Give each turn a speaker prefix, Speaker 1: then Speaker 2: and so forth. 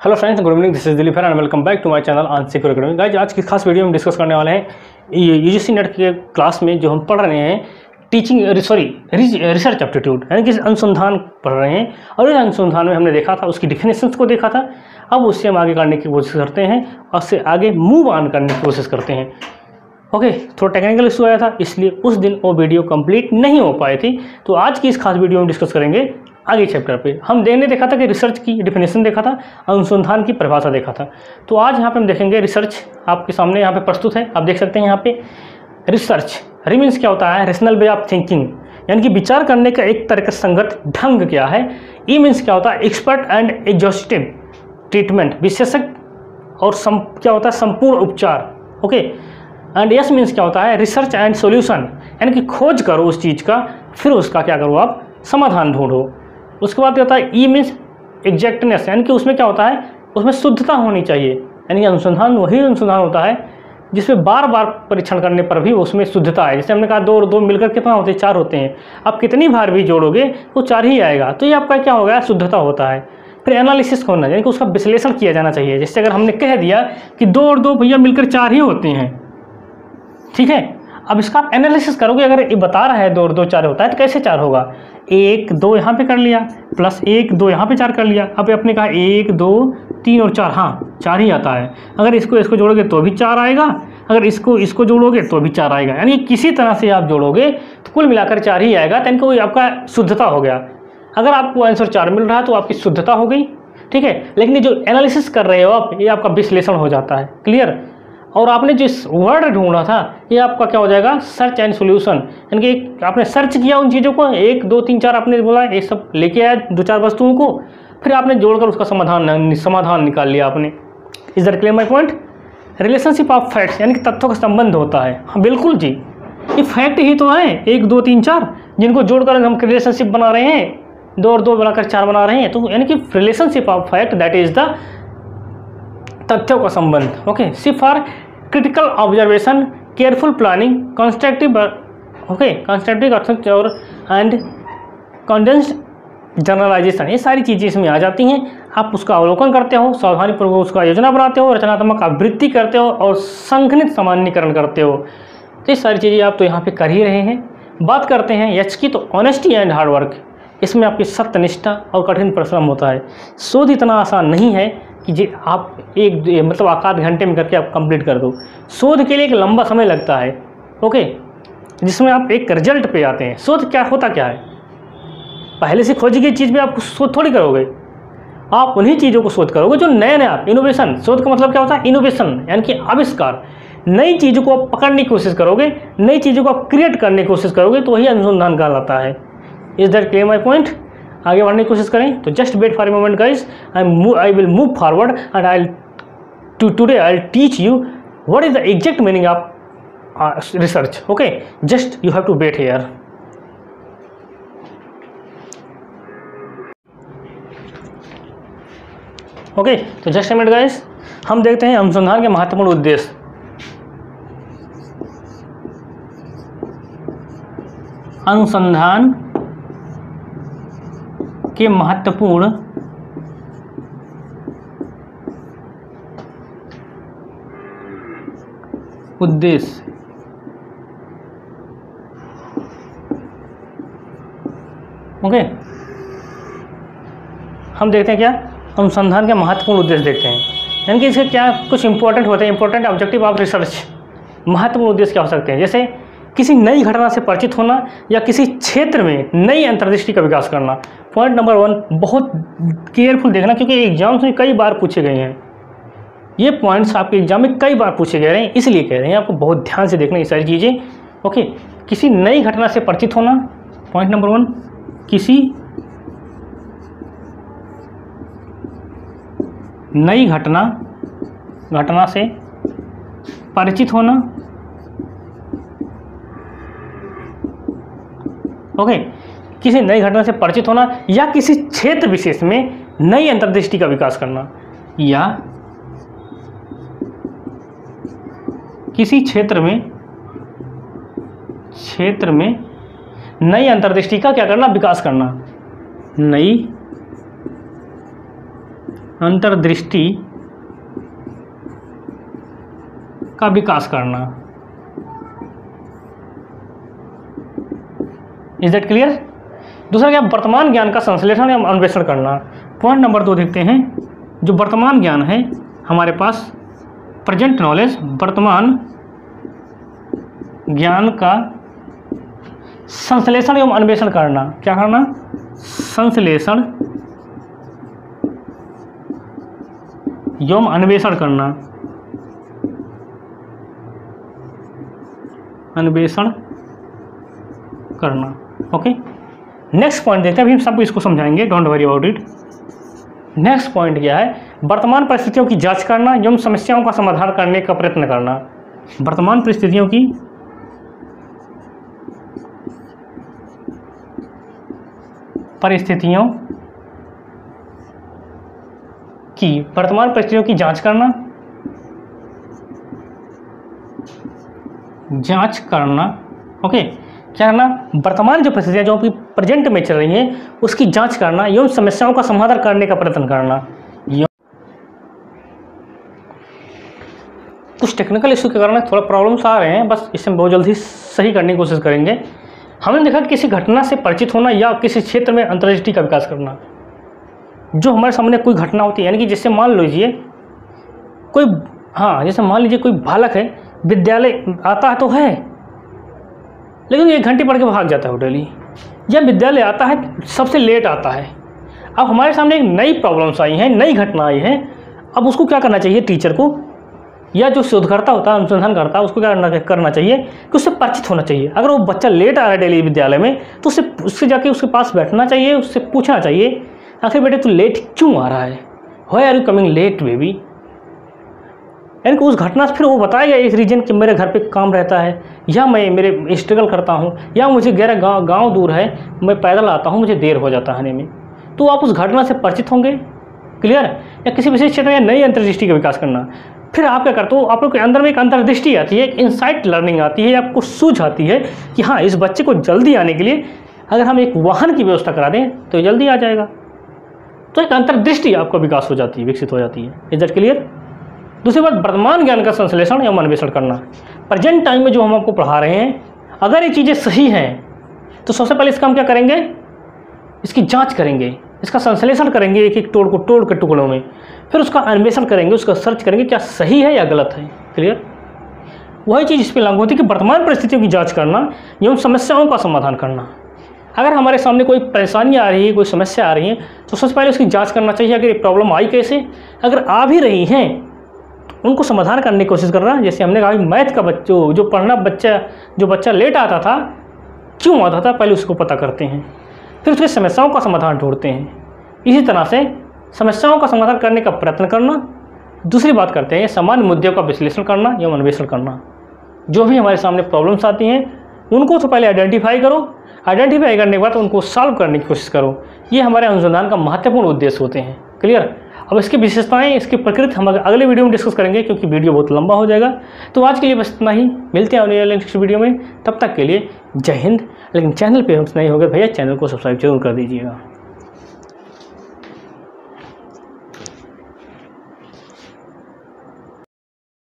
Speaker 1: Hello friends, good evening. This is Dilip and welcome back to my channel Anshik academy. Guys, आज की खास video में discuss करने वाले हैं यूजीसी नेट के क्लास में जो हम पढ़ रहे हैं रिसर्च एप्टीट्यूड, यानी कि अनुसंधान पढ़ रहे हैं। और इस अनुसंधान में हमने देखा था, उसकी डिफिनेशंस को देखा था। अब उससे हम आगे करने की कोशिश करते हैं और उससे आगे मूव ऑन करने की कोशिश करते हैं। ओके, थोड़ा टेक्निकल इशू आया था, इसलिए उस दिन वो वीडियो कंप्लीट नहीं हो पाई थी। तो आज की इस खास वीडियो में डिस्कस करेंगे आगे चैप्टर पे। हम देखा था कि रिसर्च की डिफिनेशन देखा था, अनुसंधान की परिभाषा देखा था। तो आज यहाँ पे हम देखेंगे रिसर्च। आपके सामने यहाँ पे प्रस्तुत है, आप देख सकते हैं यहाँ पे रिसर्च। मीन्स क्या होता है? रैशनल वे ऑफ थिंकिंग, यानी कि विचार करने का एक तरह का संगत ढंग क्या है। ई मीन्स क्या होता है? एक्सपर्ट एंड एग्जॉस्टिव ट्रीटमेंट, विशेषज्ञ और क्या होता है? संपूर्ण उपचार। ओके, एंड यस मीन्स क्या होता है? रिसर्च एंड सॉल्यूशन, यानी कि खोज करो उस चीज़ का, फिर उसका क्या करो? आप समाधान ढूंढो। उसके बाद क्या होता है? ई मीन्स एग्जैक्टनेस, यानी कि उसमें क्या होता है? उसमें शुद्धता होनी चाहिए। यानी कि अनुसंधान वही अनुसंधान होता है जिसमें बार बार परीक्षण करने पर भी उसमें शुद्धता है। जैसे हमने कहा 2 और 2 मिलकर कितना होते हैं? 4 होते हैं। आप कितनी बार भी जोड़ोगे वो 4 ही आएगा। तो ये आपका क्या होगा? शुद्धता होता है। फिर एनालिसिस होना, यानी कि उसका विश्लेषण किया जाना चाहिए। जैसे अगर हमने कह दिया कि 2 और 2 भैया मिलकर 4 ही होते हैं, ठीक है। अब इसका आप एनालिसिस करोगे, अगर ये बता रहा है 2 और 2 4 होता है तो कैसे 4 होगा? 1 2 यहाँ पे कर लिया, प्लस 1 2 यहाँ पे 4 कर लिया। अब आपने कहा 1 2 3 और 4, हाँ 4 ही आता है। अगर इसको जोड़ोगे तो भी 4 आएगा, अगर इसको जोड़ोगे तो भी 4 आएगा। यानी किसी तरह से आप जोड़ोगे तो कुल मिलाकर 4 ही आएगा। तो इनको आपका शुद्धता हो गया। अगर आपको आंसर 4 मिल रहा है तो आपकी शुद्धता हो गई, ठीक है। लेकिन जो एनालिसिस कर रहे हो आप, ये आपका विश्लेषण हो जाता है। क्लियर? और आपने जिस वर्ड ढूंढा था, ये आपका क्या हो जाएगा? सर्च एंड सॉल्यूशन, यानी कि आपने सर्च किया उन चीज़ों को, 1 2 3 4 आपने बोला, ये सब लेके आया 2-4 वस्तुओं को, फिर आपने जोड़कर उसका समाधान निकाल लिया आपने। Is that clear my point? Relationship of facts, यानी कि तथ्यों का संबंध होता है। हाँ बिल्कुल जी, ये फैक्ट ही तो है 1 2 3 4, जिनको जोड़कर हम रिलेशनशिप बना रहे हैं। 2 और 2 बनाकर 4 बना रहे हैं। तो यानी कि relationship of fact, that is the तथ्यों का संबंध। ओके, सिर्फ for critical observation, careful planning, constructive और एंड कंडेंस्ड जनरलाइजेशन, ये सारी चीज़ें इसमें आ जाती हैं। आप उसका अवलोकन करते हो, सावधानीपूर्वक उसका योजना बनाते हो, रचनात्मक आवृत्ति करते हो और संघनित सामान्यीकरण करते हो। तो ये सारी चीज़ें आप तो यहाँ पे कर ही रहे हैं। बात करते हैं एच की, तो ऑनेस्टी एंड हार्डवर्क, इसमें आपकी सत्यनिष्ठा और कठिन परिश्रम होता है। शोध इतना आसान नहीं है कि जी आप मतलब आध घंटे में करके आप कंप्लीट कर दो। शोध के लिए एक लंबा समय लगता है, ओके, जिसमें आप एक रिजल्ट पे आते हैं। शोध क्या होता क्या है? पहले से खोजी गई चीज़ पे आप शोध थोड़ी करोगे, आप उन्हीं चीज़ों को शोध करोगे जो नए नए। आप इनोवेशन, शोध का मतलब क्या होता है? इनोवेशन, यानी कि आविष्कार। नई चीज़ों को आप पकड़ने की कोशिश करोगे, नई चीज़ों को आप क्रिएट करने की कोशिश करोगे, तो वही अनुसंधान कहलाता है। Is that clear my point? आगे बढ़ने की कोशिश करें तो just wait for a moment guys, I will move forward and today I will teach you what is the exact meaning of research. Okay, just you have to wait here. Okay, तो just a minute guys, हम देखते हैं अनुसंधान के महत्वपूर्ण उद्देश्य। अनुसंधान के महत्वपूर्ण उद्देश्य। ओके, हम देखते हैं क्या अनुसंधान के महत्वपूर्ण उद्देश्य देखते हैं, यानी कि इसके क्या कुछ इंपॉर्टेंट होते हैं। इंपॉर्टेंट ऑब्जेक्टिव ऑफ रिसर्च, महत्वपूर्ण उद्देश्य क्या हो सकते हैं? जैसे किसी नई घटना से परिचित होना या किसी क्षेत्र में नई अंतर्दृष्टि का विकास करना। पॉइंट नंबर 1 बहुत केयरफुल देखना, क्योंकि एग्जाम्स में कई बार पूछे गए हैं। ये पॉइंट्स आपके एग्जाम में कई बार पूछे गए हैं, इसलिए कह रहे हैं आपको बहुत ध्यान से देखना ये सारी चीज़ें। ओके, किसी नई घटना से परिचित होना, पॉइंट नंबर 1, किसी नई घटना से परिचित होना। ओके, किसी नई घटना से परिचित होना या किसी क्षेत्र विशेष में नई अंतर्दृष्टि का विकास करना, या किसी क्षेत्र में नई अंतर्दृष्टि का क्या करना? विकास करना। नई अंतर्दृष्टि का विकास करना। Is that clear? दूसरा क्या, वर्तमान ज्ञान का संश्लेषण या अन्वेषण करना। पॉइंट नंबर 2 देखते हैं, जो वर्तमान ज्ञान है हमारे पास, प्रेजेंट नॉलेज, वर्तमान ज्ञान का संश्लेषण एवं अन्वेषण करना। क्या करना? संश्लेषण एवं अन्वेषण करना, अन्वेषण करना। ओके, नेक्स्ट पॉइंट देखते हैं, अभी हम सब इसको समझाएंगे, don't worry about it. Next point क्या है? वर्तमान परिस्थितियों की जांच करना एवं समस्याओं का समाधान करने का प्रयत्न करना। वर्तमान परिस्थितियों की वर्तमान परिस्थितियों की जांच करना, ओके। क्या करना? वर्तमान जो परिस्थितियाँ जो कि प्रेजेंट में चल रही हैं उसकी जांच करना एवं समस्याओं का समाधान करने का प्रयत्न करना। कुछ टेक्निकल इशू के कारण थोड़ा प्रॉब्लम्स आ रहे हैं, बस इसे हम बहुत जल्दी सही करने की कोशिश करेंगे। हमने देखा कि किसी घटना से परिचित होना या किसी क्षेत्र में अंतर्दृष्टि का विकास करना। जो हमारे सामने कोई घटना होती है, यानी कि जैसे मान लीजिए कोई, जैसे मान लीजिए कोई बालक है, विद्यालय आता है तो है, लेकिन 1 घंटे पढ़ के भाग जाता है वो डेली, या विद्यालय आता है सबसे लेट आता है। अब हमारे सामने एक नई प्रॉब्लम्स आई हैं, नई घटना आई है। अब उसको क्या करना चाहिए? टीचर को या जो शोधकर्ता होता है, अनुसंधान करता है, उसको क्या करना चाहिए कि उससे परिचित होना चाहिए। अगर वो बच्चा लेट आ रहा है डेली विद्यालय में, तो उससे जाके उसके पास बैठना चाहिए, उससे पूछना चाहिए, आखिर बेटे तू लेट क्यों आ रहा है, why are you coming late baby. यानी कि उस घटना से फिर वो बताएगा एक रीजन कि मेरे घर पे काम रहता है, या मैं मेरे स्ट्रगल करता हूँ, या मुझे गहरा गाँव दूर है, मैं पैदल आता हूँ, मुझे देर हो जाता है आने में। तो आप उस घटना से परिचित होंगे, क्लियर। या किसी विशेष क्षेत्र में नई अंतर्दृष्टि का विकास करना। फिर आप क्या करते हो? आप लोग के अंदर में एक अंतर्दृष्टि आती है, एक इनसाइट लर्निंग आती है, आपको सूझ आती है कि हाँ, इस बच्चे को जल्दी आने के लिए अगर हम एक वाहन की व्यवस्था करा दें तो जल्दी आ जाएगा। तो एक अंतर्दृष्टि आपका विकास हो जाती है, विकसित हो जाती है। Is that clear? दूसरी बात, वर्तमान ज्ञान का संश्लेषण एवं अन्वेषण करना। प्रेजेंट टाइम में जो हम आपको पढ़ा रहे हैं, अगर ये चीज़ें सही हैं तो सबसे पहले इसका हम क्या करेंगे? इसकी जांच करेंगे, इसका संश्लेषण करेंगे एक एक तोड़ के टुकड़ों में, फिर उसका अन्वेषण करेंगे, उसका सर्च करेंगे क्या सही है या गलत है। क्लियर? वही चीज़ इस पर लागू होती है कि वर्तमान परिस्थितियों की जांच करना एवं समस्याओं का समाधान करना। अगर हमारे सामने कोई परेशानी आ रही है, कोई समस्या आ रही है, तो सबसे पहले उसकी जांच करना चाहिए, अगर ये प्रॉब्लम आई कैसे, अगर आ भी रही हैं तो उनको समाधान करने की कोशिश करना। जैसे हमने कहा मैथ का जो बच्चा लेट आता था, क्यों आता था, पहले उसको पता करते हैं, फिर उसकी समस्याओं का समाधान ढूंढते हैं। इसी तरह से समस्याओं का समाधान करने का प्रयत्न करना। दूसरी बात करते हैं सामान्य मुद्दों का विश्लेषण करना एवं अन्वेषण करना। जो भी हमारे सामने प्रॉब्लम्स आती हैं उनको तो पहले आइडेंटिफाई करो, आइडेंटिफाई करने के बाद उनको सॉल्व करने की कोशिश करो। ये हमारे अनुसंधान का महत्वपूर्ण उद्देश्य होते हैं। क्लियर? अब इसकी विशेषताएं, इसकी प्रकृति हम अगले वीडियो में डिस्कस करेंगे, क्योंकि वीडियो बहुत लंबा हो जाएगा। तो आज के लिए बस इतना ही, मिलते हैं नेक्स्ट वीडियो में। तब तक के लिए जय हिंद। लेकिन चैनल पे हम नहीं हो गए भैया, चैनल को सब्सक्राइब जरूर कर दीजिएगा।